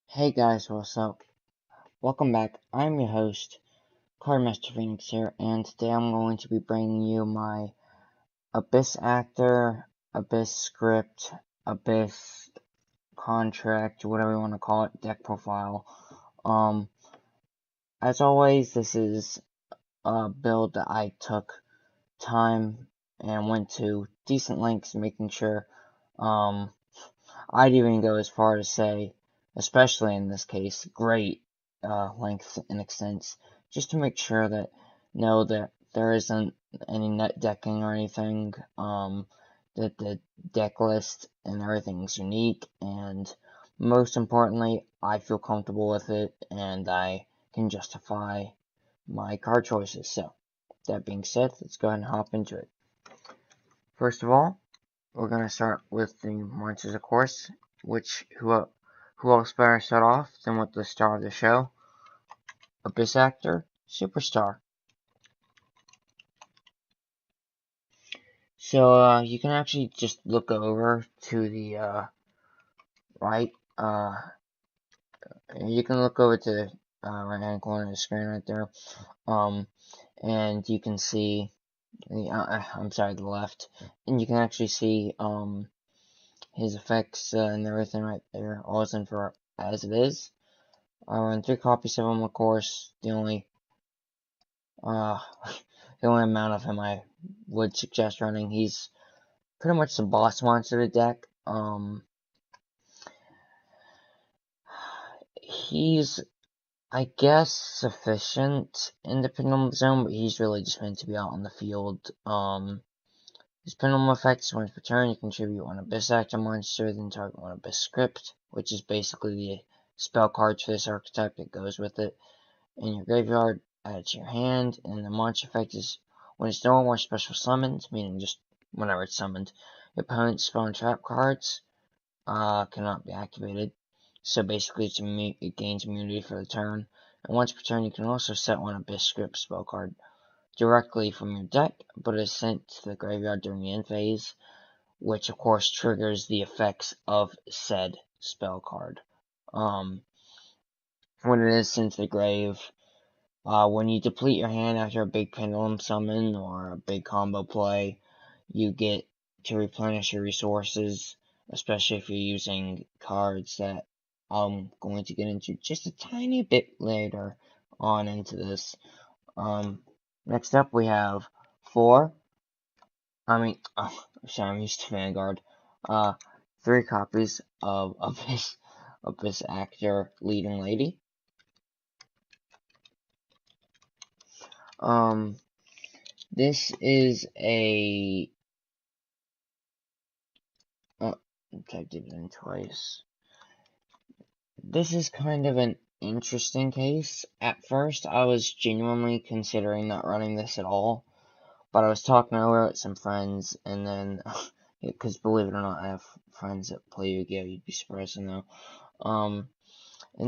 Hey guys, what's up? Welcome back. I'm your host, Cardmaster Phoenix here, and today I'm going to be bringing you my Abyss Actor, Abyss Script, Abyss Contract, whatever you want to call it, deck profile. Um, as always, this is a build that I took time and went to decent lengths making sure, I'd even go as far as say, especially in this case, great lengths and extents, just to make sure that that there isn't any net decking or anything, that the deck list and everything's unique, and most importantly, I feel comfortable with it and I can justify my card choices. So, that being said, let's go ahead and hop into it. First of all, we're going to start with the monsters, of course, which who else better start off than with the star of the show, Abyss Actor, Superstar. So you can actually just look over to the right. You can look over to the right hand corner of the screen right there. And you can see the I'm sorry, the left, and you can actually see his effects and everything right there, all is in for as it is. I run 3 copies of him, of course. Uh, the only amount of him I would suggest running. He's pretty much the boss monster of the deck. He's, I guess, sufficient in the Pendulum Zone, but he's really just meant to be out on the field. His Pendulum effect is once per turn, you contribute one Abyss Actor monster, then target one Abyss Script, which is basically the spell card for this archetype that goes with it, in your graveyard. Add it to your hand, and the monster effect is when it's no more special summons, meaning just whenever it's summoned, your opponent's spell and trap cards cannot be activated. So basically, it gains immunity for the turn. And once per turn, you can also set one Abyss Script spell card directly from your deck, but it is sent to the graveyard during the end phase, which of course triggers the effects of said spell card. When it is sent to the grave, when you deplete your hand after a big pendulum summon or a big combo play, you get to replenish your resources, especially if you're using cards that I'm going to get into just a tiny bit later on into this. Next up we have 4, sorry, I'm used to Vanguard, 3 copies of Abyss Actor Leading Lady. This is a typed it in twice. This is kind of an interesting case. At first, I was genuinely considering not running this at all, but I was talking over with some friends, and then, because believe it or not, I have friends that play Yu-Gi-Oh! You'd be surprised to know. And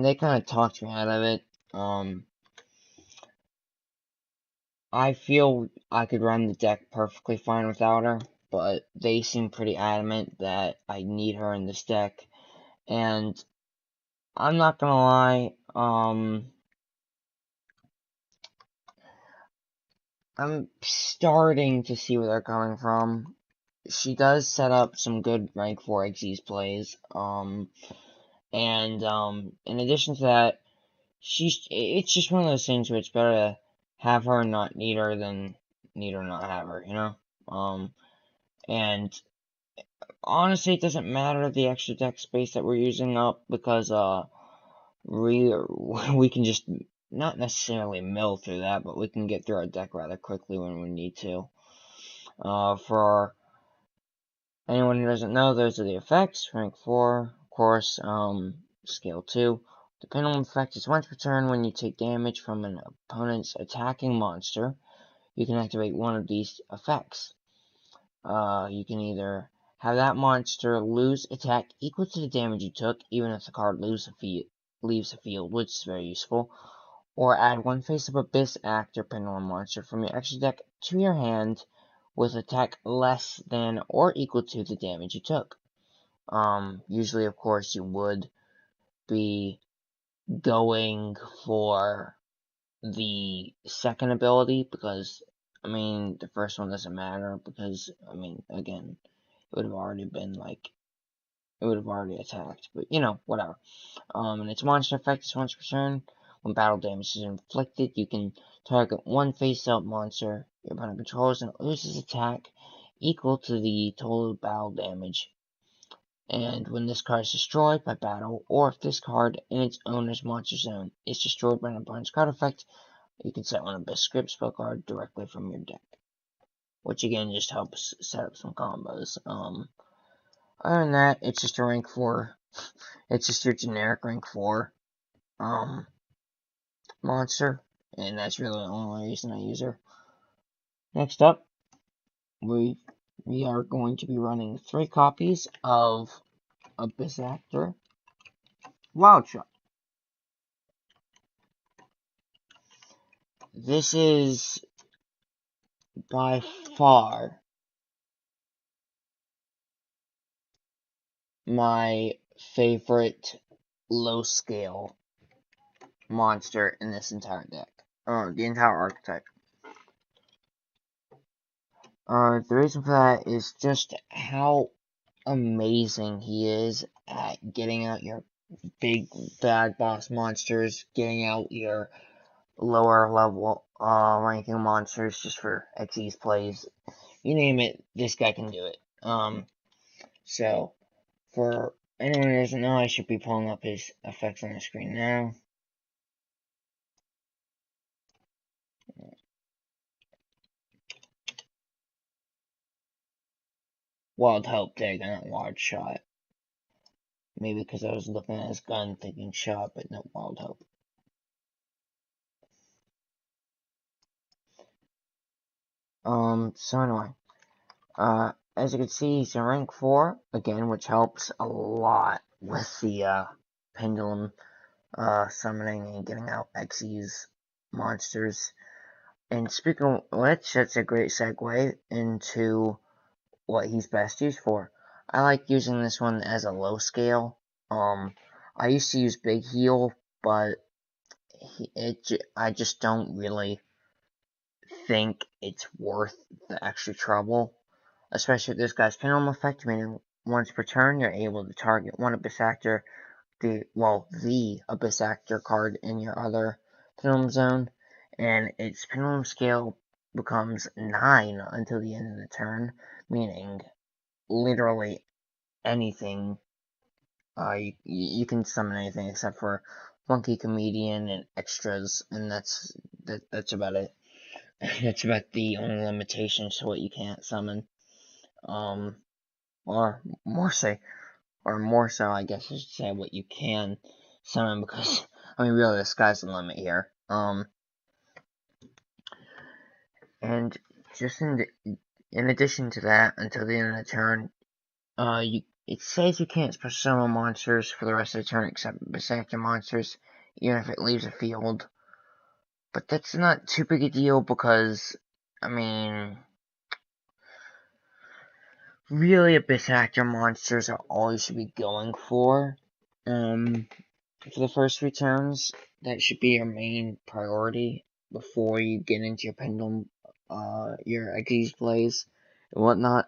they kind of talked me out of it. I feel I could run the deck perfectly fine without her, but they seem pretty adamant that I need her in this deck, and I'm not gonna lie, I'm starting to see where they're coming from. She does set up some good rank 4 Xyz plays, and, in addition to that, it's just one of those things where it's better to have her and not need her than need her and not have her, you know? And honestly, it doesn't matter the extra deck space that we're using up because, we can just not necessarily mill through that, but we can get through our deck rather quickly when we need to. For anyone who doesn't know, those are the effects. Rank 4, of course, scale 2. The pendulum effect is once per turn when you take damage from an opponent's attacking monster. You can activate one of these effects. You can either have that monster lose attack equal to the damage you took, even if the card leaves the field, which is very useful. Or add one face-up Abyss Actor Pendulum monster from your extra deck to your hand with attack less than or equal to the damage you took. Usually, of course, you would be going for the second ability, because, I mean, the first one doesn't matter, because, I mean, again, it would have already been, like, it would have already attacked, but, you know, whatever. And its monster effect is once per turn. When battle damage is inflicted, you can target one face-up monster your opponent controls, and it loses attack equal to the total battle damage. And when this card is destroyed by battle, or if this card in its owner's monster zone is destroyed by an opponent's card effect, you can set one Abyss Script spell card directly from your deck, which again just helps set up some combos. Other than that, it's just a rank 4. It's just your generic rank 4 monster, and that's really the only reason I use her. Next up, we are going to be running 3 copies of Abyss Actor Wild Shot. This is by far my favorite low scale monster in this entire deck. The entire archetype. The reason for that is just how amazing he is at getting out your big bad boss monsters, getting out your lower level ranking monsters just for Xyz plays. You name it, this guy can do it. So for anyone who doesn't know, I should be pulling up his effects on the screen now. Wild Hope, there you go, not Wild Shot. Maybe because I was looking at his gun thinking shot, but no, Wild Hope. So anyway, as you can see, he's in rank 4, again, which helps a lot with the, pendulum, summoning and getting out Xyz monsters. And speaking of which, that's a great segue into what he's best used for. I like using this one as a low scale. I used to use Big Heal, but I just don't really think it's worth the extra trouble. Especially with this guy's Pendulum effect, meaning once per turn, you're able to target one Abyss Actor, the Abyss Actor card in your other Pendulum zone, and its Pendulum scale becomes 9 until the end of the turn, meaning literally anything. You can summon anything except for Funky Comedian and extras, and that's about it. That's about the only limitation to what you can't summon. Or more so, I guess I should say, what you can summon, because, I mean, really, the sky's the limit here. And just in addition to that, until the end of the turn, it says you can't summon monsters for the rest of the turn except Berserker monsters, even if it leaves a field. But that's not too big a deal because, I mean, really Abyss Actor monsters are all you should be going for. For the first 3 turns, that should be your main priority before you get into your Pendulum, your Xyz plays and whatnot.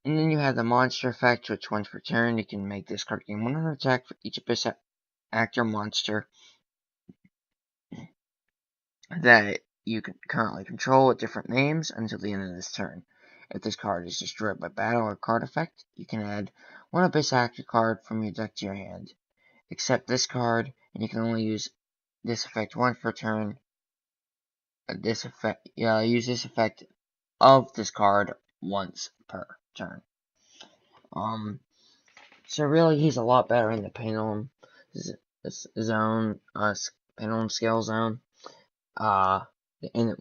And then you have the monster effect, which once per turn, you can make this card gain 100 attack for each Abyss Actor monster that you can currently control with different names until the end of this turn. If this card is destroyed by battle or card effect, you can add one Abyss Actor card from your deck to your hand. Except this card, and you can only use this effect once per turn. Use this effect of this card once per turn. So really, he's a lot better in the Pendulum zone, Pendulum scale zone. In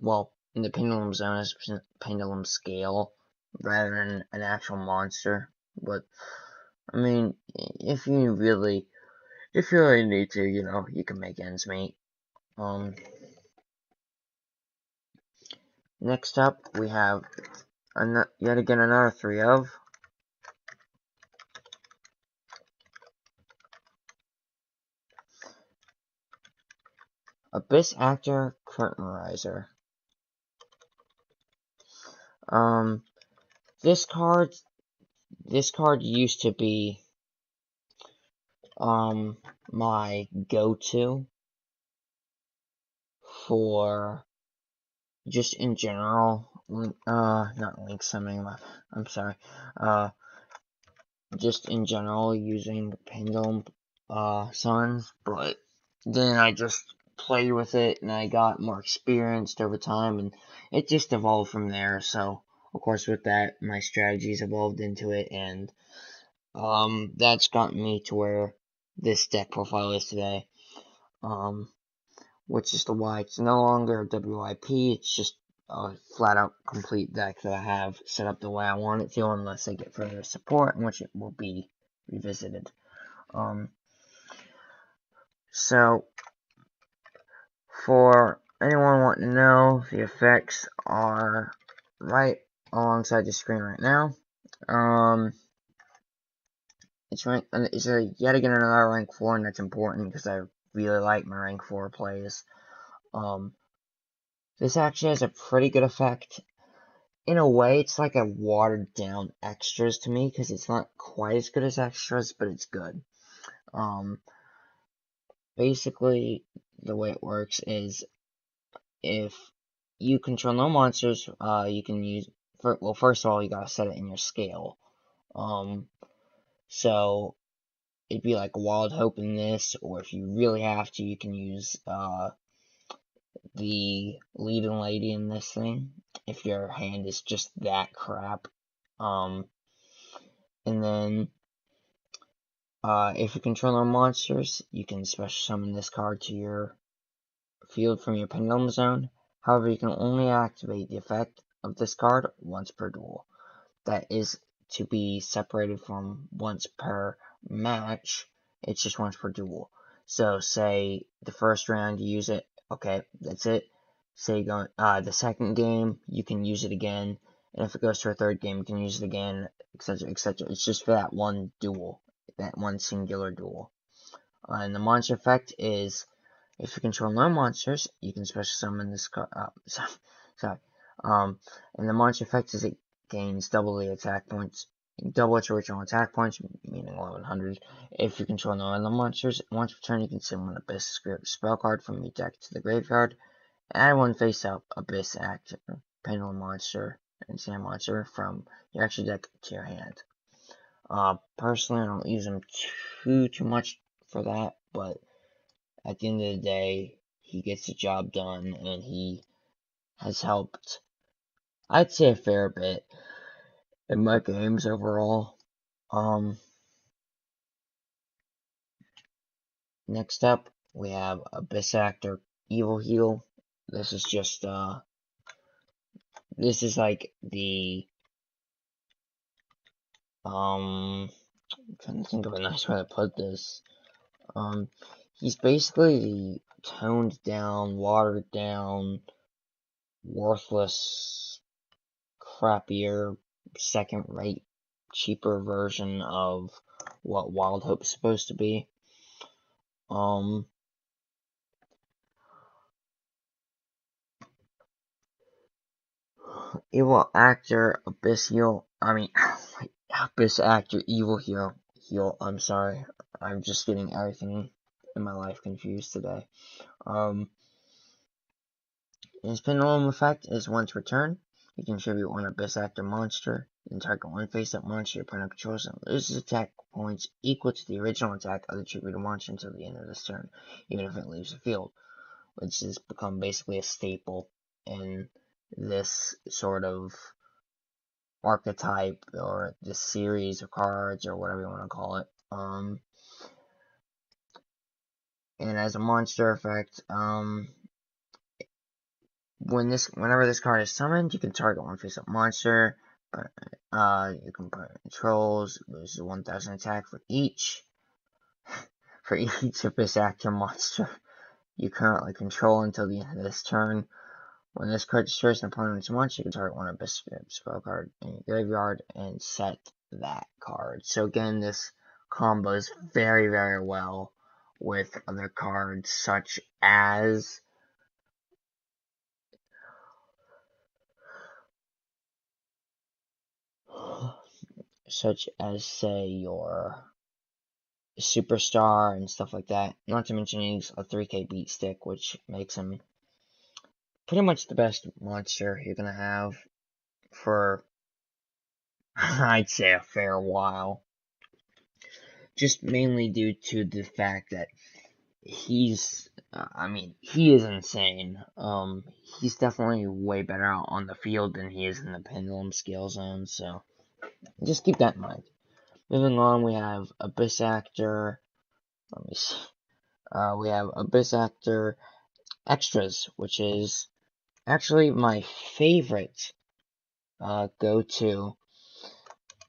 the Pendulum zone as Pendulum scale rather than an actual monster. But I mean, if you really need to, you can make ends meet. Next up, we have yet again another 3 of Abyss Actor Curtainriser. This card used to be my go-to for just in general, not link summoning, I'm sorry, just in general using Pendulum summons, but then I just played with it and I got more experienced over time and it just evolved from there. So of course with that my strategies evolved into it, and that's gotten me to where this deck profile is today. Which is why it's no longer a WIP, it's just a flat out complete deck that I have set up the way I want it to, unless I get further support, in which it will be revisited. So for anyone wanting to know, the effects are right alongside the screen right now. It's yet again another rank 4, and that's important because I really like my rank 4 plays. This actually has a pretty good effect. In a way, it's like a watered down extras to me, because it's not quite as good as extras, but it's good. Basically, the way it works is if you control no monsters, you can use, well, first of all, you gotta set it in your scale. So, it'd be like Wild Hope in this, or if you really have to, you can use, the leading lady in this thing, if your hand is just that crap. And then, if you control no monsters, you can special summon this card to your field from your Pendulum Zone. However, you can only activate the effect of this card once per duel. That is to be separated from once per match. It's just once per duel. So, say the first round you use it, okay, that's it. Say you go, the second game, you can use it again. And if it goes to a third game, you can use it again, etc., etc. It's just for that one duel, that one singular duel. And the monster effect is, if you control no monsters, you can special summon this card. Sorry. And the monster effect is it gains double the attack points, double its original attack points, meaning 1100. If you control no other monsters, once per turn you can summon an Abyss spell card from your deck to the graveyard. Add one face-up Abyss Actor, Pendulum monster, and Sand monster from your extra deck to your hand. Personally, I don't use them too much for that, but at the end of the day, he gets the job done, and he has helped, I'd say, a fair bit in my games overall. Next up, we have Abyss Actor Evil Heal. This is just, this is like the, I'm trying to think of a nice way to put this. He's basically the toned down, watered down, worthless, crappier, second rate, cheaper version of what Wild Hope is supposed to be. Evil Actor Abyss Actor Evil Heal, I'm sorry. I'm just getting everything in my life confused today. His Pendulum effect is once per turn, you can tribute one Abyss Actor monster, then target one face-up monster your opponent controls and loses attack points equal to the original attack of the tributed monster until the end of this turn, even if it leaves the field, which has become basically a staple in this sort of archetype, or this series of cards, or whatever you want to call it. And as a monster effect, whenever this card is summoned, you can target one face-up monster. You can put controls, loses 1000 attack for each Abyss Actor monster you currently control until the end of this turn. When this card destroys an opponent's monster, you can target one Abyss spell card in your graveyard and set that card. So again, this combos very, very well with other cards such as say your Superstar and stuff like that. Not to mention he's a 3K beat stick, which makes him pretty much the best monster you're gonna have for I'd say a fair while. Just mainly due to the fact that he's, he is insane. He's definitely way better out on the field than he is in the Pendulum Scale Zone, so just keep that in mind. Moving on, we have Abyss Actor. Let me see. We have Abyss Actor Extras, which is actually my favorite go-to.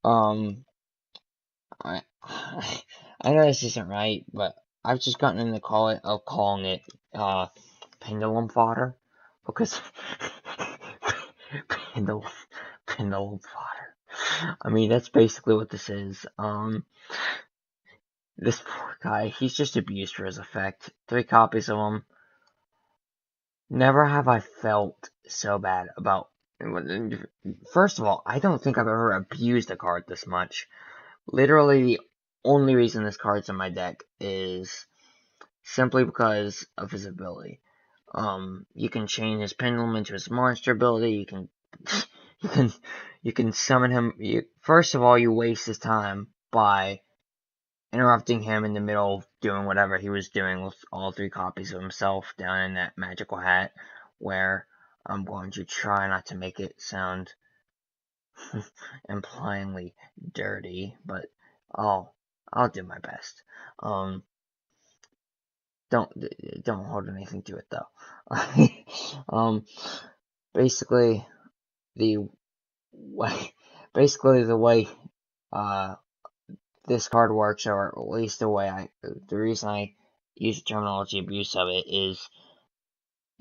I know this isn't right, but I've just gotten into calling it pendulum fodder, because pendulum fodder. I mean, that's basically what this is. This poor guy, he's just abused for his effect. 3 copies of him. Never have I felt so bad about. First of all, I don't think I've ever abused a card this much. Literally, the only reason this card's in my deck is simply because of his ability. You can change his pendulum into his monster ability. You can summon him. First of all, you waste his time by interrupting him in the middle of doing whatever he was doing with all 3 copies of himself down in that magical hat, where I'm going to try not to make it sound implyingly dirty, but I'll do my best. Don't hold anything to it though. Basically the way this card works, or at least the reason I use the terminology abuse of it, is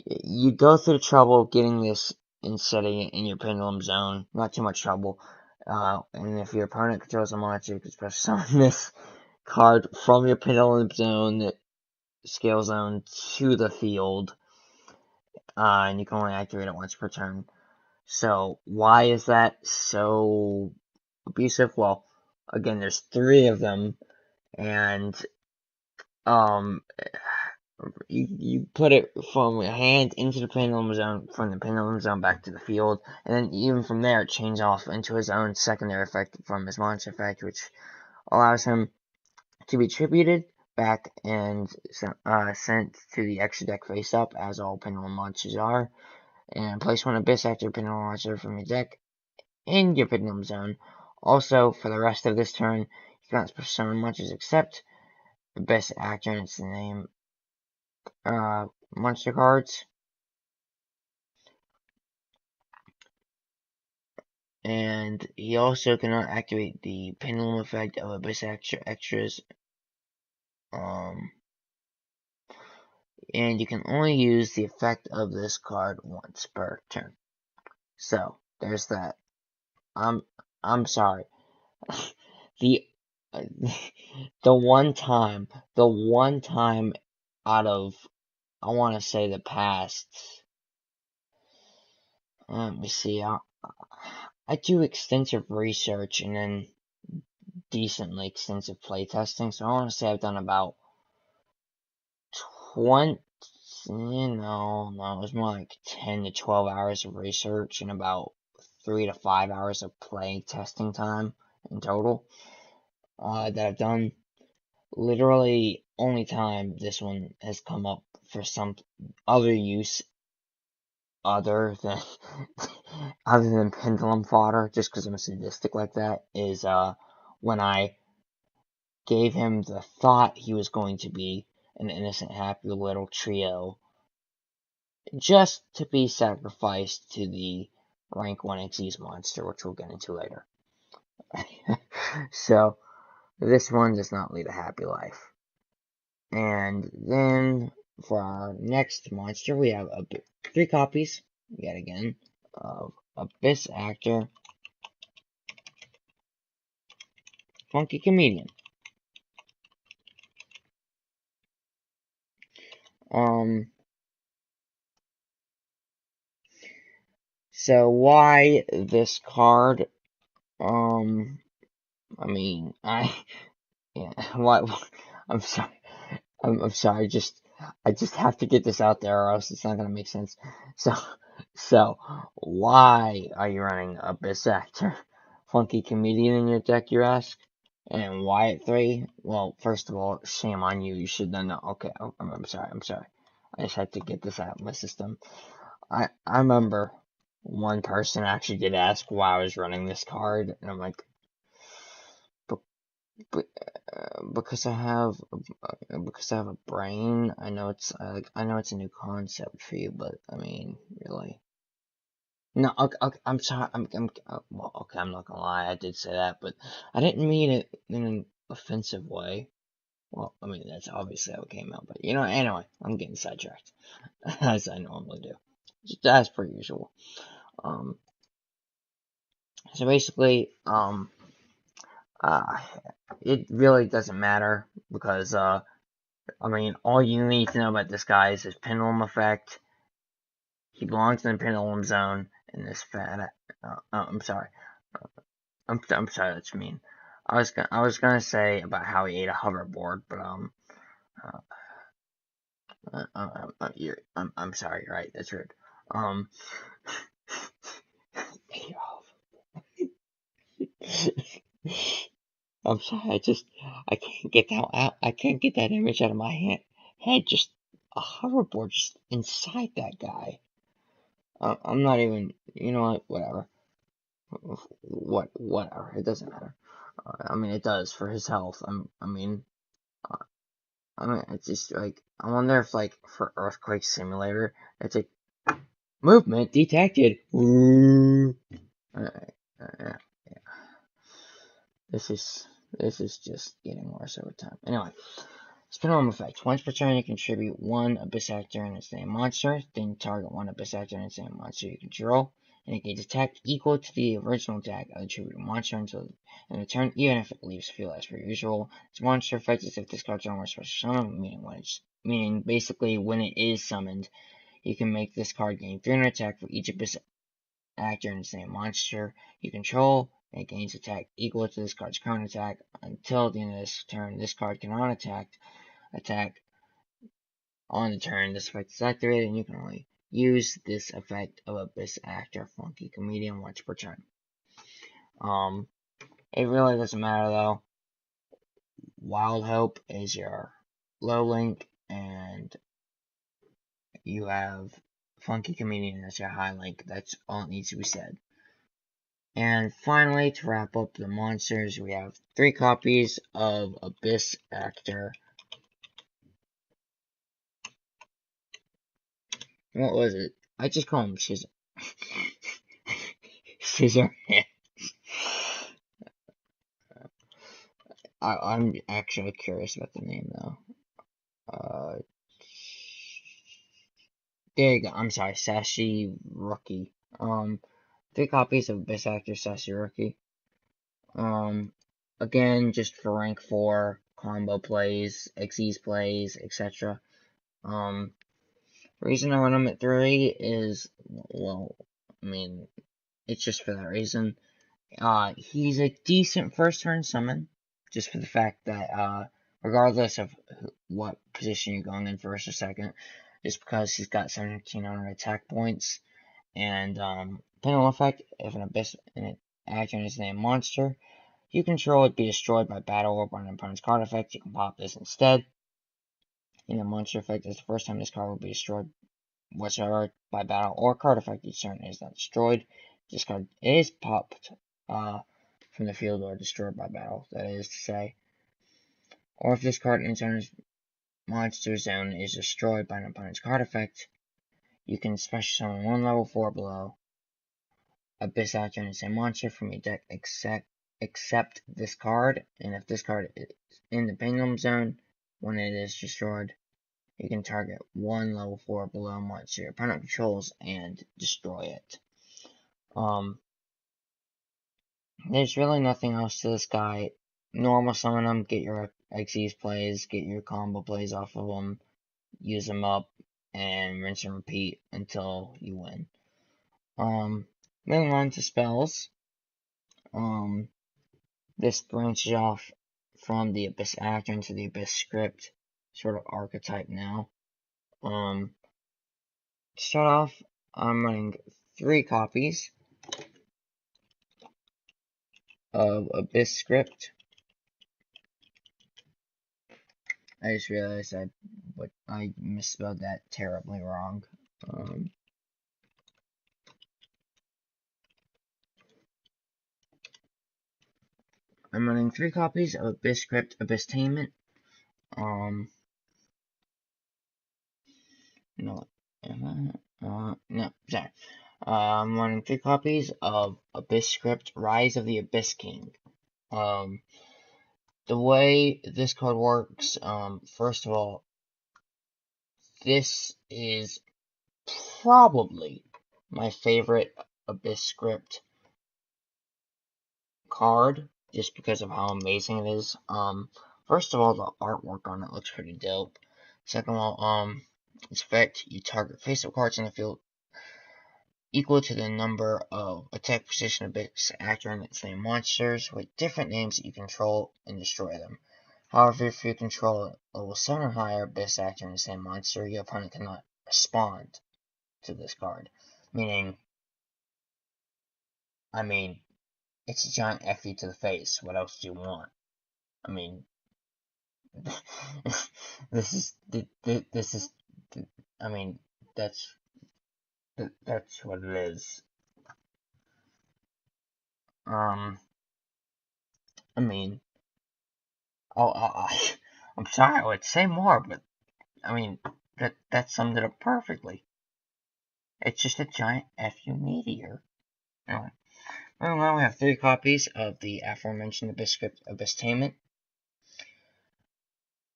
you go through the trouble of getting this and setting it in your pendulum zone. Not too much trouble. And if your opponent controls a monster, you can special summon this card from your pendulum zone, scale zone, to the field. And you can only activate it once per turn. So, why is that so abusive? Well, again, there's 3 of them, and you put it from your hand into the pendulum zone, from the pendulum zone back to the field, and then even from there it changes off into his own secondary effect from his monster effect, which allows him to be tributed back and sent to the extra deck face up, as all pendulum monsters are, and place 1 Abyss Actor pendulum monster from your deck in your pendulum zone. Also, for the rest of this turn, you cannot summon monsters except Abyss Actor, and it's the name monster cards. And he also cannot activate the pendulum effect of Abyss Extras. And you can only use the effect of this card once per turn. So there's that. I'm sorry. the the one time out of, I want to say, the past. Let me see. I do extensive research and then decently extensive playtesting, so I want to say I've done about 20, no, it was more like 10 to 12 hours of research and about 3 to 5 hours of play testing time in total that I've done. Literally, only time this one has come up for some other use other than pendulum fodder, just because I'm sadistic like that, is when I gave him the thought he was going to be an innocent, happy little trio, just to be sacrificed to the rank 1 Xyz monster, which we'll get into later. So, this one does not lead a happy life. And then, for our next monster, we have 3 copies, yet again, of Abyss Actor Funky Comedian. So why this card? I mean, yeah, why, I'm sorry, I'm sorry, I just have to get this out there or else it's not gonna make sense. So, so, why are you running Abyss Actor? Funky Comedian in your deck, you ask? And why at 3? Well, first of all, shame on you, you should know. Okay, I'm sorry, I just had to get this out of my system. I remember one person actually did ask why I was running this card, and I'm like, but because I have a brain. I know it's a new concept for you, but I mean, really. No, okay, I'm sorry. Well, okay, I'm not gonna lie. I did say that, but I didn't mean it in an offensive way. Well, I mean, that's obviously how it came out, but anyway, I'm getting sidetracked as I normally do, just as per usual. Um, so basically, uh, it really doesn't matter because I mean, all you need to know about this guy is his pendulum effect. He belongs in the pendulum zone in this fat. I'm sorry. I'm sorry. That's mean. I was gonna say about how he ate a hoverboard, but uh, I'm sorry. You're right. That's rude. Um, I'm sorry. I can't get that out. I can't get that image out of my head. Just a hoverboard just inside that guy. I'm not even. You know what? Whatever. Whatever. It doesn't matter. I mean, it does for his health. Uh, it's just like I wonder if like for Earthquake Simulator, it's like movement detected. Ooh. Yeah. This is just getting worse over time. Anyway, Spin-on effect. Once per turn, you contribute one Abyss Actor and its name monster. Then target one Abyss Actor and its name monster you control. And it gains attack equal to the original attack of the attributed monster until the end of the turn, even if it leaves field as per usual. Its monster effect is if this card's on special summon, meaning basically when it is summoned, you can make this card gain 300 attack for each Abyss Actor and its name monster you control. And it gains attack equal to this card's current attack until the end of this turn. This card cannot attack on the turn. This effect is activated, and you can only use this effect of Abyss Actor Funky Comedian once per turn. It really doesn't matter though. Wild Hope is your low link, and you have Funky Comedian as your high link. That's all that needs to be said. And finally, to wrap up the monsters, we have 3 copies of Abyss Actor. What was it? I just call him Scissor. Scissor Hands. I'm actually curious about the name though. There you go. I'm sorry, Sashi Rookie. 3 copies of Abyss Actor Sashi Rookie. Again, just for rank 4, combo plays, XYZ plays, etc. The reason I run him at 3 is, well, I mean, it's just for that reason. He's a decent first turn summon, just for the fact that, regardless of what position you're going in first or second, just because he's got 1700 attack points, and, Pendulum effect, if an Abyss actor in his name monster you control it be destroyed by battle or by an opponent's card effect, you can pop this instead. In a monster effect, it's the first time this card will be destroyed whatsoever by battle or card effect each turn is not destroyed. This card is popped from the field or destroyed by battle, that is to say. Or if this card enters monster zone is destroyed by an opponent's card effect, you can special summon 1 level 4 below Abyss Actor and its monster from your deck except this card, and if this card is in the Pendulum Zone when it is destroyed, you can target 1 level 4 below monster your opponent controls and destroy it. There's really nothing else to this guy. Normal summon him, get your XYZ plays, get your combo plays off of him. use them up, and rinse and repeat until you win. Moving on to spells. This branches off from the Abyss Actor into the Abyss Script sort of archetype now. To start off, I'm running 3 copies of Abyss Script. I just realized I misspelled that terribly wrong. I'm running 3 copies of Abyss Script Abysstainment. No, sorry. I'm running 3 copies of Abyss Script Rise of the Abyss King. The way this card works, first of all, this is probably my favorite Abyss Script card, just because of how amazing it is. First of all, the artwork on it looks pretty dope. Second of all, its effect, you target face-up cards in the field equal to the number of attack precision Abyss Actor and its named monsters with different names that you control and destroy them. However, if you control a level 7 or higher Abyss Actor and the same monster, your opponent cannot respond to this card. Meaning, it's a giant F you to the face. What else do you want? This is, that's what it is. I'm sorry, I would say more, but, that summed it up perfectly. It's just a giant FU meteor. Anyway, well, we have 3 copies of the aforementioned Abyss Script Abysstainment.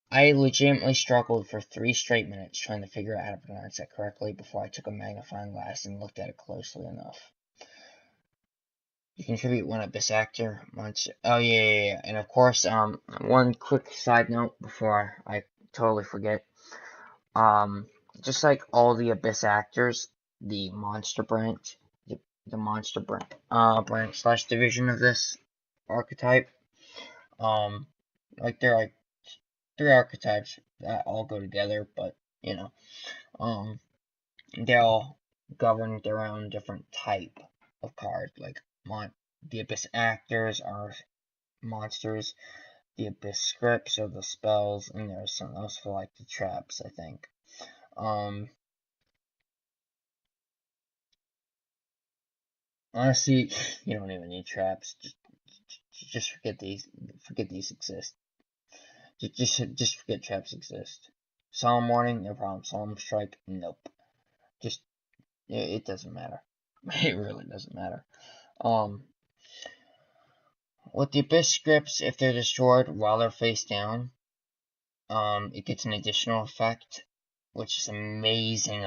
I legitimately struggled for 3 straight minutes trying to figure out how to pronounce that correctly before I took a magnifying glass and looked at it closely enough. You contribute 1 Abyss Actor, monster. Oh, yeah. And of course, one quick side note before I totally forget. Just like all the Abyss Actors, the monster branch, the monster branch slash division of this archetype, like they're like 3 archetypes that all go together, but, they all govern their own different type of card. Like, the Abyss Actors are monsters, the Abyss Scripts are the spells, and there's something else for, like, the traps, I think. Honestly, you don't even need traps. Just forget these. Forget these exist. Just forget traps exist. Solemn Warning, no problem. Solemn Strike, nope. It doesn't matter. It really doesn't matter. With the Abyss Scripts, if they're destroyed while they're face down, it gets an additional effect, which is amazing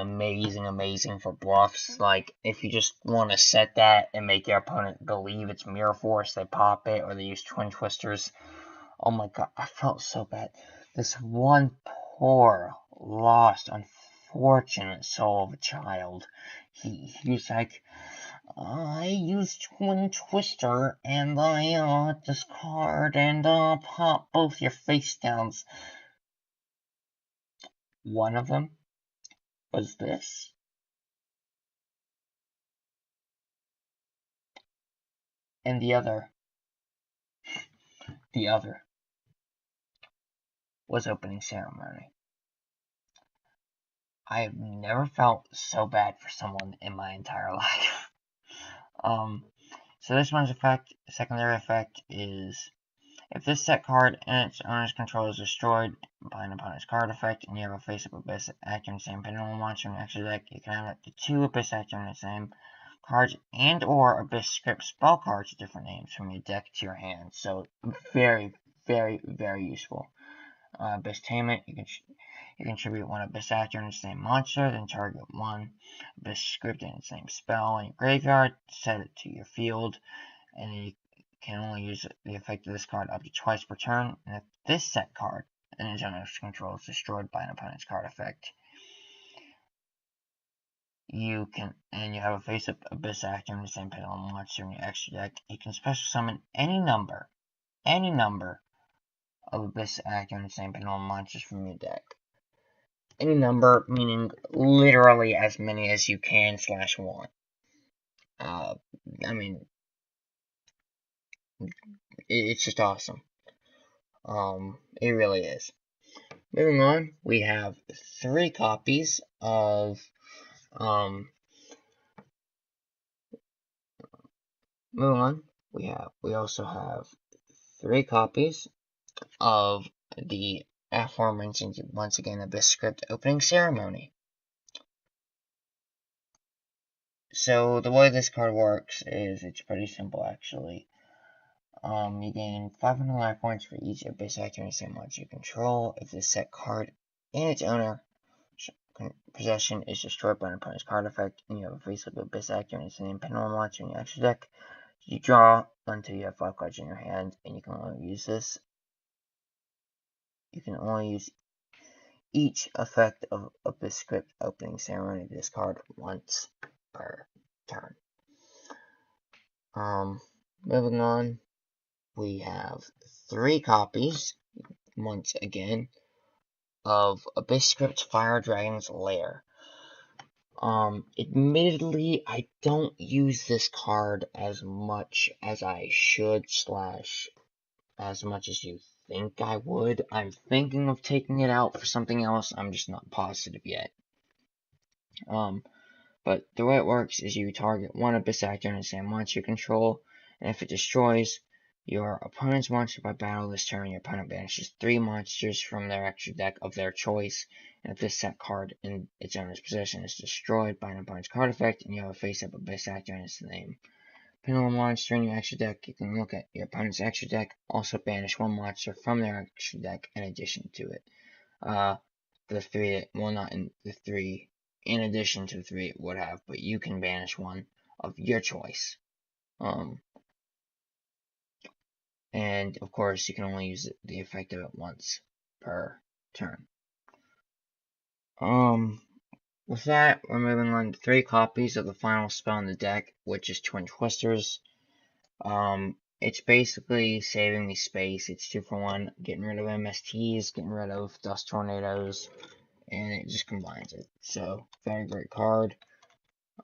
for bluffs. Like, if you just want to set that and make your opponent believe it's Mirror Force, they pop it, or they use Twin Twisters. Oh my god, I felt so bad. This one poor, lost, unfortunate soul of a child. He's like, I used Twin Twister, and I, discard and, pop both your face downs. One of them was this. And the other was Opening Ceremony. I have never felt so bad for someone in my entire life. So this one's secondary effect is, if this set card and its owner's control is destroyed by an opponent's card effect, and you have a face-up Abyss Actor in the same pendulum monster in the extra deck, you can have up to 2 Abyss Actor in the same cards and or Abyss Script spell cards with different names from your deck to your hand. So very useful. Abysstainment, you contribute 1 Abyss Actor in the same monster, then target 1 Abyss Script in the same spell in your graveyard, set it to your field, and then you can only use the effect of this card up to twice per turn. And if this set card in its owner's control is destroyed by an opponent's card effect. You have a face-up Abyss actor in the same panel monster in your extra deck. You can special summon any number of Abyss actor in the same panel monsters from your deck. Any number, meaning literally as many as you can / want. I mean, it's just awesome. It really is. Moving on, we have 3 copies of, we also have 3 copies of the aforementioned, once again, Abyss Script opening ceremony. So the way this card works is it's pretty simple, actually. You gain 500 life points for each Abyss actor in the same monster you control. If this set card in its owner possession is destroyed by an opponent's card effect, and you have a face-up Abyss actor and its name Pendulum monster in your extra deck, you draw until you have 5 cards in your hand, and you can only use this. You can only use each effect of Abyss Script opening ceremony of this card once per turn. Moving on, we have 3 copies, once again, of Abyss Script Fire Dragon's Lair. Admittedly, I don't use this card as much as I should / as much as you think I would. I'm thinking of taking it out for something else, I'm just not positive yet. But the way it works is you target 1 Abyss actor in the same monster you control, and if it destroys your opponent's monster by battle this turn, your opponent banishes 3 monsters from their extra deck of their choice, and if this set card in its owner's possession is destroyed by an opponent's card effect, and you have a face-up Abyss actor in its name Pendulum monster in your extra deck, you can look at your opponent's extra deck, also banish 1 monster from their extra deck in addition to it. The 3, well, not in the 3, in addition to 3 it would have, but you can banish 1 of your choice. And of course, you can only use the effect of it once per turn. With that, we're moving on to 3 copies of the final spell in the deck, which is Twin Twisters. It's basically saving me space. It's 2 for 1, getting rid of MSTs, getting rid of Dust Tornadoes, and it just combines it. So, very great card.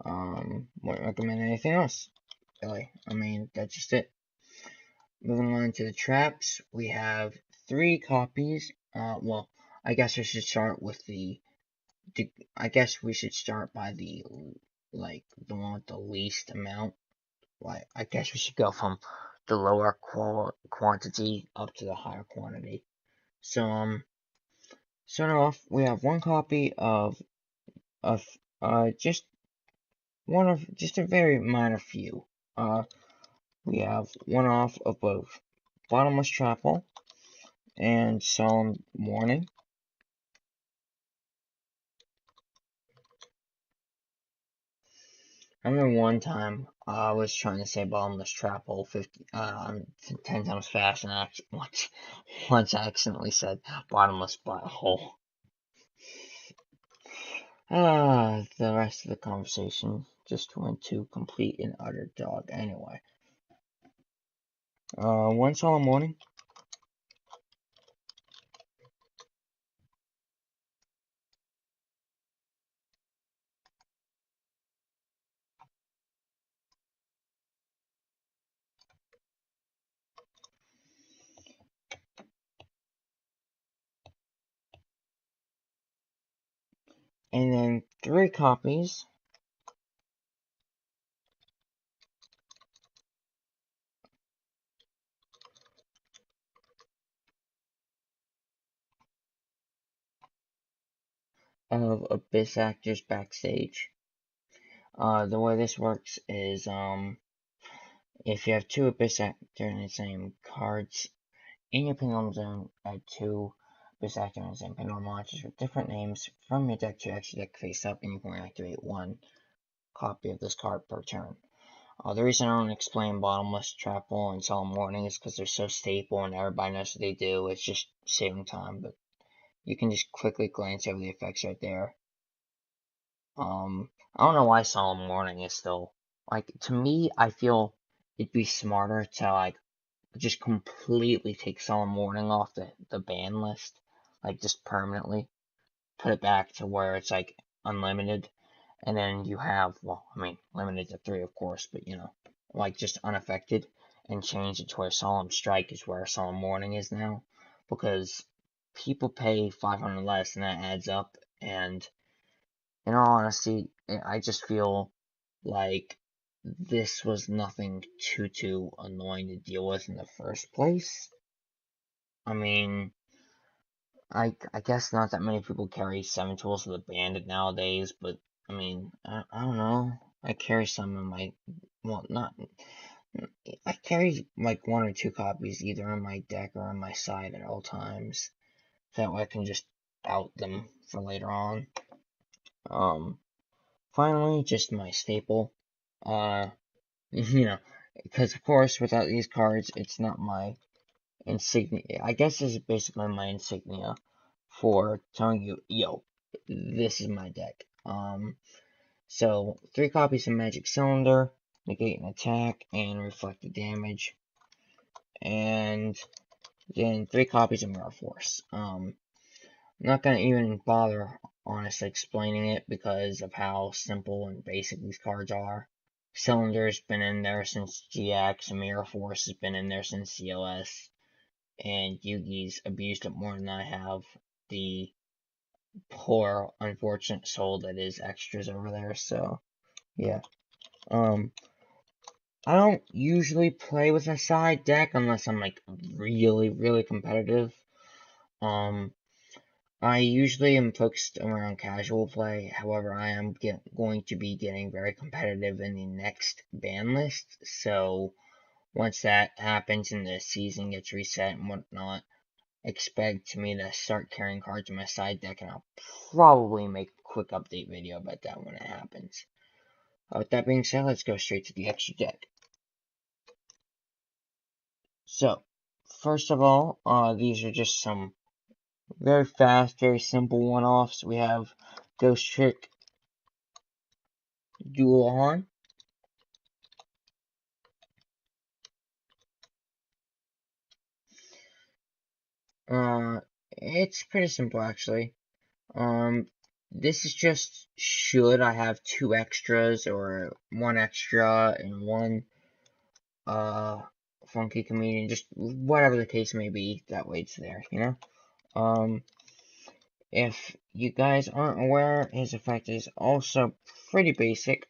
Wouldn't recommend anything else, really. I mean, that's just it. Moving on to the traps, we have 3 copies. Well, I guess I should start with I guess we should start by the one with the least amount. Like, I guess we should go from the lower quantity up to the higher quantity. So, starting off, we have 1 copy of just a very minor few. We have 1 off of both Bottomless Chapel and Solemn Warning. I remember one time I was trying to say Bottomless Chapel 10 times fast, and I once I accidentally said Bottomless Butthole. The rest of the conversation just went to complete and utter dog anyway. 1 Solemn Warning. And then 3 copies of Abyss Actors Backstage. The way this works is, if you have 2 Abyss Actors in the same cards in your Pendulum Zone, add 2 Abyss Actors in the same Pendulum monsters with different names from your deck to your extra deck face up, and you can activate 1 copy of this card per turn. The reason I don't explain Bottomless Chapel and Solemn Warning is because they're so staple and everybody knows what they do. It's just saving time, but you can just quickly glance over the effects right there. I don't know why Solemn Warning is still, like, to me, I feel it'd be smarter to, like, just completely take Solemn Warning off the ban list, like, just permanently. Put it back to where it's, like, unlimited, and then you have, well, I mean, limited to 3, of course, but, you know, like, just unaffected, and change it to where Solemn Strike is where Solemn Warning is now, because people pay 500 less, and that adds up, and in all honesty, I just feel like this was nothing too annoying to deal with in the first place. I mean, I guess not that many people carry 7 tools of the bandit nowadays, but I mean, I don't know. I carry some in my, well, not, I carry like 1 or 2 copies either on my deck or on my side at all times. That way I can just out them for later on. Finally, just my staple. You know, because of course, without these cards, it's not my insignia. I guess this is basically my insignia for telling you, yo, this is my deck. So 3 copies of Magic Cylinder, negate an attack, and reflect the damage, and then 3 copies of Mirror Force. I'm not gonna even bother honestly explaining it because of how simple and basic these cards are. Cylinder's been in there since GX, and Mirror Force has been in there since COS, and Yugi's abused it more than I have. The poor, unfortunate soul that is extras over there, so, yeah. I don't usually play with a side deck unless I'm, like, really competitive. I usually am focused around casual play, however, I am going to be getting very competitive in the next ban list, so once that happens and the season gets reset and whatnot, expect me to start carrying cards in my side deck, and I'll probably make a quick update video about that when it happens. With that being said, let's go straight to the extra deck. So, first of all, these are just some very fast, very simple one-offs. We have Ghost Trick Dual On. It's pretty simple actually. This is just should I have 2 extras or 1 extra and 1 funky comedian, just whatever the case may be, that way it's there, you know? If you guys aren't aware, his effect is also pretty basic.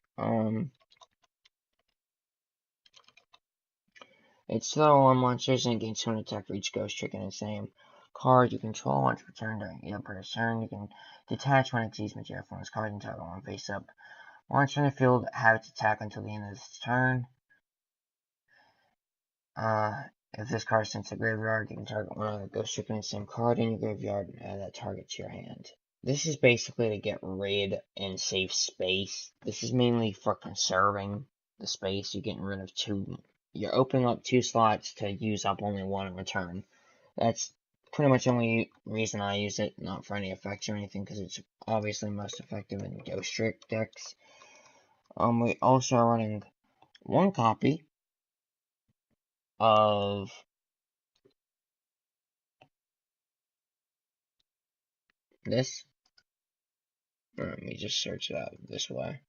It's slow on monsters and gains 2 attack for each ghost trick in the same card you control. Once returned during your opponent's turn, you can detach one of these material from its card and target one face up. Once in the field, have its attack until the end of its turn. If this card is sent to the graveyard, you can target one other ghost trick in the same card in your graveyard and add that target to your hand. This is basically to get rid and save space. This is mainly for conserving the space. You're getting rid of 2. You're opening up 2 slots to use up only 1 in return. That's pretty much the only reason I use it, not for any effects or anything, because it's obviously most effective in Ghost Trick decks. We also are running 1 copy of this. Let me just search it out this way.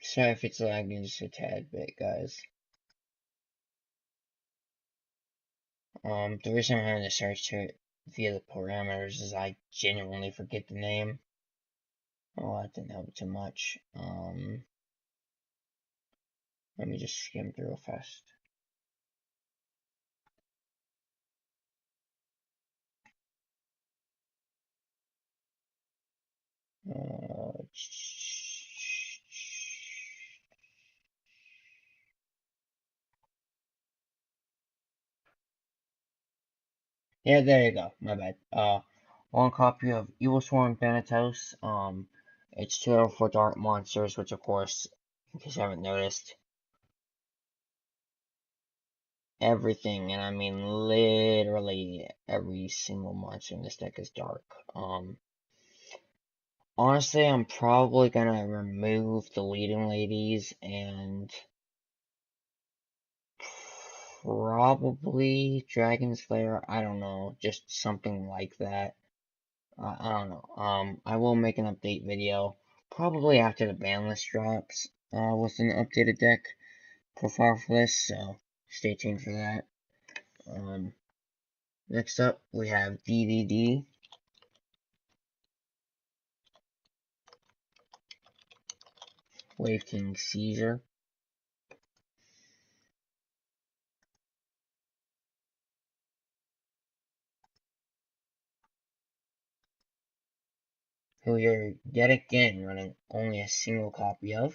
Sorry if it's lagging just a tad bit, guys. The reason I'm having to search to it via the parameters is I genuinely forget the name. Oh, that didn't help too much. Let me just skim through it fast. Yeah, there you go. My bad. One copy of Evil Swarm Thanatos. It's 2 for Dark Monsters, which of course, in case you haven't noticed, everything, and I mean literally every single monster in this deck is dark. Honestly, I'm probably gonna remove the leading ladies and probably Dragon Slayer. I don't know, just something like that. I don't know. I will make an update video probably after the ban list drops. With an updated deck profile for this, so stay tuned for that. Um, Next up we have DDD, Wave King Caesar, who you're yet again running only a single copy of.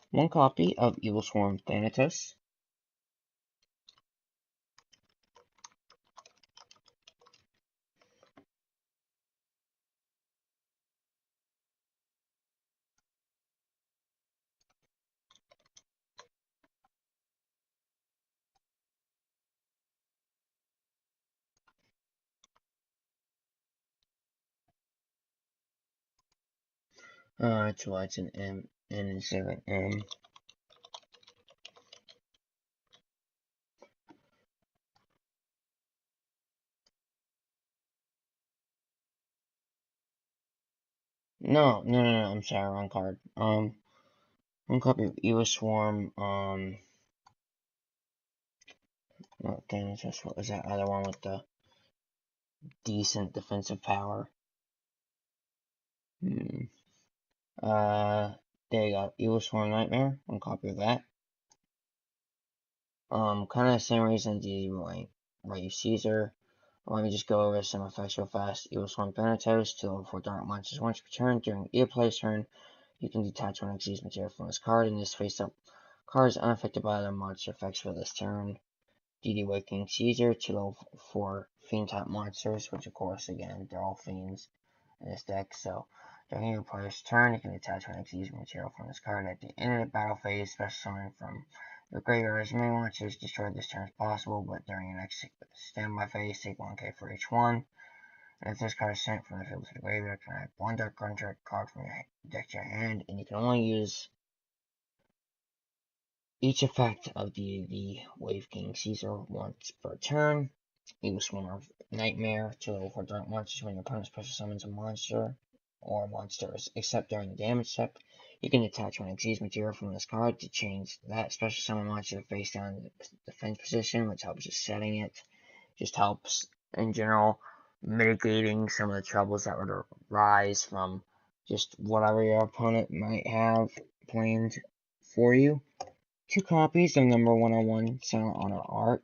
One copy of Evil Swarm Thanatos. It's an M and instead of an M. No, I'm sorry, wrong card. One copy of Evil Swarm, not Thanatos, what was that other one with the decent defensive power? Hmm. There you go, Evil Swarm Nightmare, one copy of that. Kind of the same reason DD Right, Caesar. Let me just go over some effects real fast. Evil Swarm Thanatos, 2 level 4 Dark Monsters. Once per turn, during either player's turn, you can detach one Xyz material from this card, and this face-up card is unaffected by other monster effects for this turn. DD Waking Caesar, 2 level 4 Fiend-type monsters, which of course, again, they're all Fiends in this deck, so during your player's turn, you can detach one Xyz material from this card at the end of the battle phase, special summon from your graveyard as many monsters destroyed this turn as possible, but during your next standby phase, take 1k for each one. And if this card is sent from the field to the graveyard, you can add one Dark Contract card from your deck to your hand, and you can only use each effect of the Wave King Caesar once per turn. Evil Swarm of Nightmare, 2 level 4 Dark Monsters. When your opponent special summons a monster or monsters, except during the damage step, you can attach one Xyz material from this card to change that special summon monster face down in the defense position, which helps just setting it. Just helps in general mitigating some of the troubles that would arise from just whatever your opponent might have planned for you. 2 copies of number 101 Silent Honor Arc.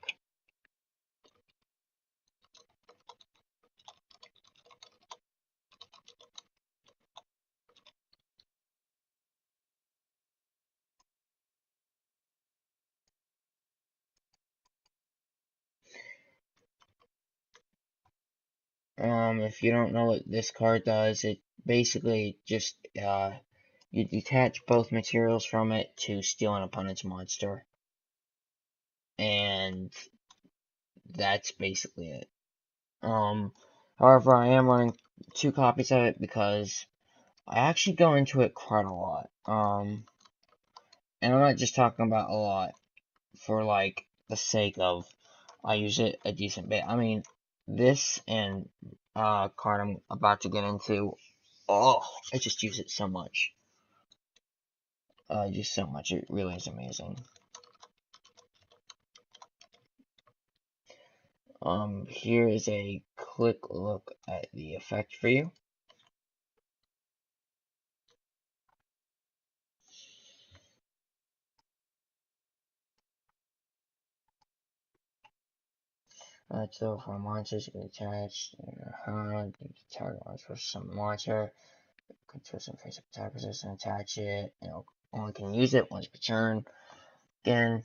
If you don't know what this card does, it basically just, you detach both materials from it to steal an opponent's monster. And that's basically it. However, I am running 2 copies of it because I actually go into it quite a lot. And I'm not just talking about a lot for like the sake of I use it a decent bit. I mean, this and card I'm about to get into, oh, I just use it so much. Just so much. It really is amazing. Here is a quick look at the effect for you. So for monsters, you can attach, you can target monsters for some monster. Consistent face-up attack resistance, attach it. Only can use it once per turn. Again.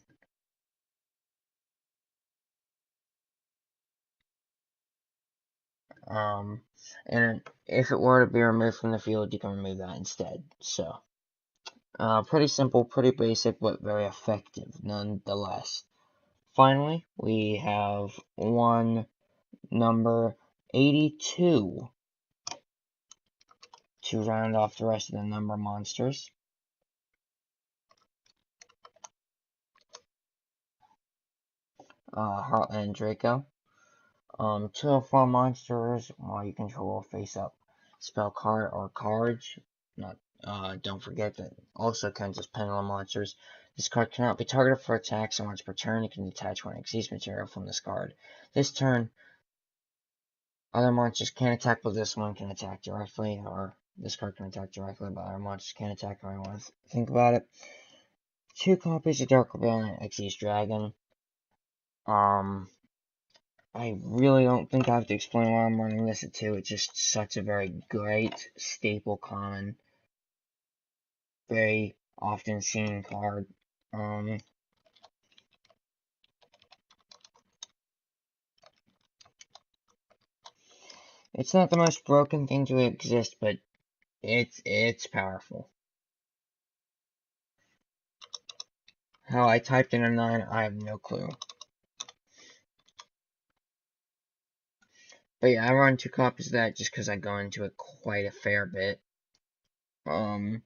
And if it were to be removed from the field, you can remove that instead. So, pretty simple, pretty basic, but very effective nonetheless. Finally, we have one number 82 to round off the rest of the number monsters. Heartland Draco. 2 of 4 monsters while you control face-up spell card or cards. Don't forget that also counts as pendulum monsters. This card cannot be targeted for attacks, and once per turn you can detach one Xyz material from this card. This turn, other monsters can't attack, but this one can attack directly, or this card can attack directly, but other monsters can't attack. If I want to think about it. 2 copies of Dark Rebellion Xyz Dragon. I really don't think I have to explain why I'm running this at 2. It's just such a very great, staple, common, very often seen card. It's not the most broken thing to exist, but it's powerful. How I typed in a 9, I have no clue. But yeah, I run 2 copies of that just because I go into it quite a fair bit. 1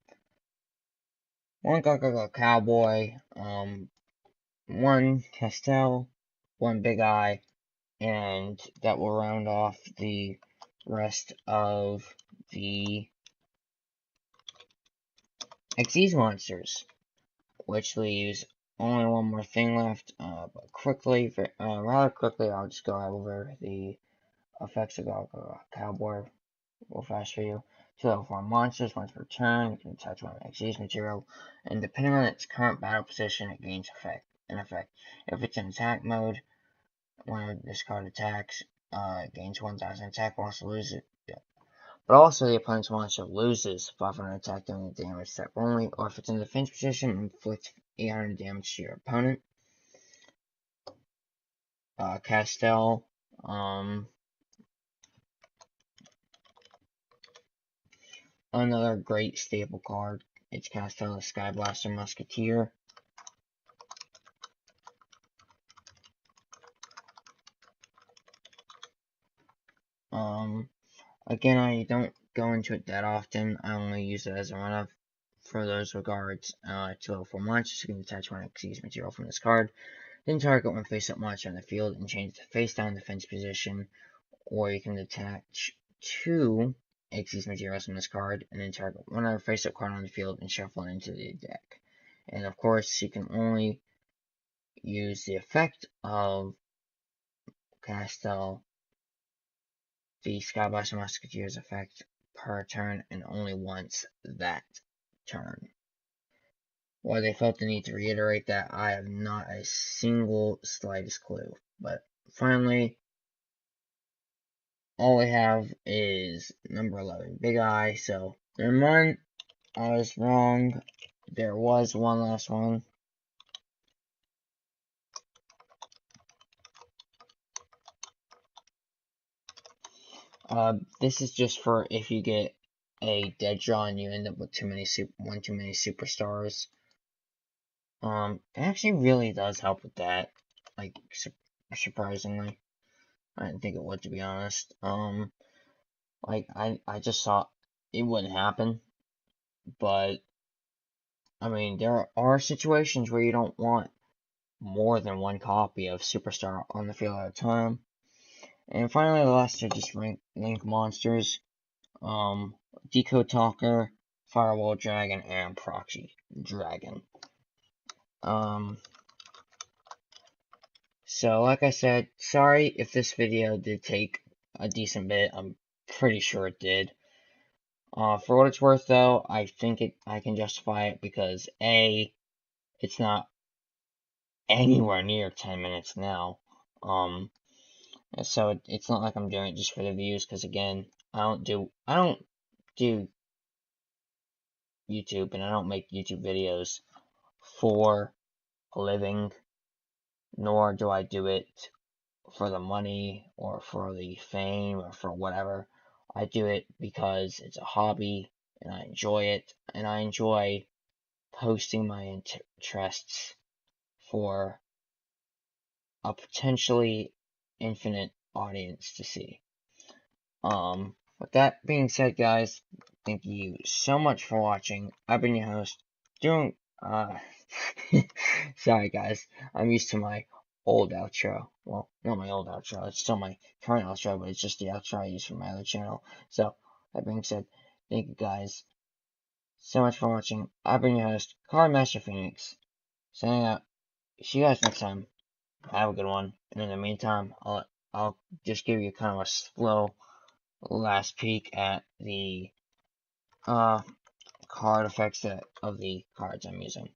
Cowboy, 1 Castell, 1 Big Eye, and that will round off the rest of the Xyz monsters, which leaves only one more thing left. But rather quickly, I'll just go over the effects of Cowboy real fast for you. 2 level 4 monsters, once per turn, you can attach one Xyz material, and depending on its current battle position, it gains an effect. If it's in attack mode, when this card attacks, it gains 1000 attack, also loses it. But also, the opponent's monster loses 500 attack during the damage step only, or if it's in defense position, inflicts 800 damage to your opponent. Castell, another great staple card. It's Castell, the Skyblaster Musketeer. Again, I don't go into it that often. I only use it as a run-up for those regards. 2 level 4 monsters, you can attach one Xyz material from this card. Then target one face-up monster on the field and change the face-down defense position. Or you can attach 2 Xyz materials from this card, and then target one other face-up card on the field and shuffle it into the deck. And of course, you can only use the effect of Castell, the Skyblaster Musketeer's effect, per turn, and only once that turn. Why they felt the need to reiterate that, I have not a single slightest clue. But finally, all we have is number 11, Big Eye. So, never mind, I was wrong. There was one last one. This is just for if you get a dead draw and you end up with too many superstars. It actually really does help with that. Like, surprisingly. I didn't think it would, to be honest. Like, I just thought it wouldn't happen. But, I mean, there are situations where you don't want more than 1 copy of Superstar on the field at a time. And finally, the last are just Link monsters. Decode Talker, Firewall Dragon, and Proxy Dragon. So, like I said, sorry if this video did take a decent bit. I'm pretty sure it did. For what it's worth, though, I think I can justify it because A, it's not anywhere near 10 minutes now. So it's not like I'm doing it just for the views, because again, I don't do YouTube, and I don't make YouTube videos for a living, nor do I do it for the money or for the fame or for whatever. I do it because it's a hobby and I enjoy it, and I enjoy posting my interests for a potentially infinite audience to see. With that being said, guys, thank you so much for watching. I've been your host, sorry guys, I'm used to my old outro. Well, not my old outro, it's still my current outro, but it's just the outro I use for my other channel. So, that being said, thank you guys so much for watching. I've been your host, Master Phoenix, signing out. See you guys next time. Have a good one. And in the meantime, I'll just give you kind of a slow last peek at the card effects of the cards I'm using.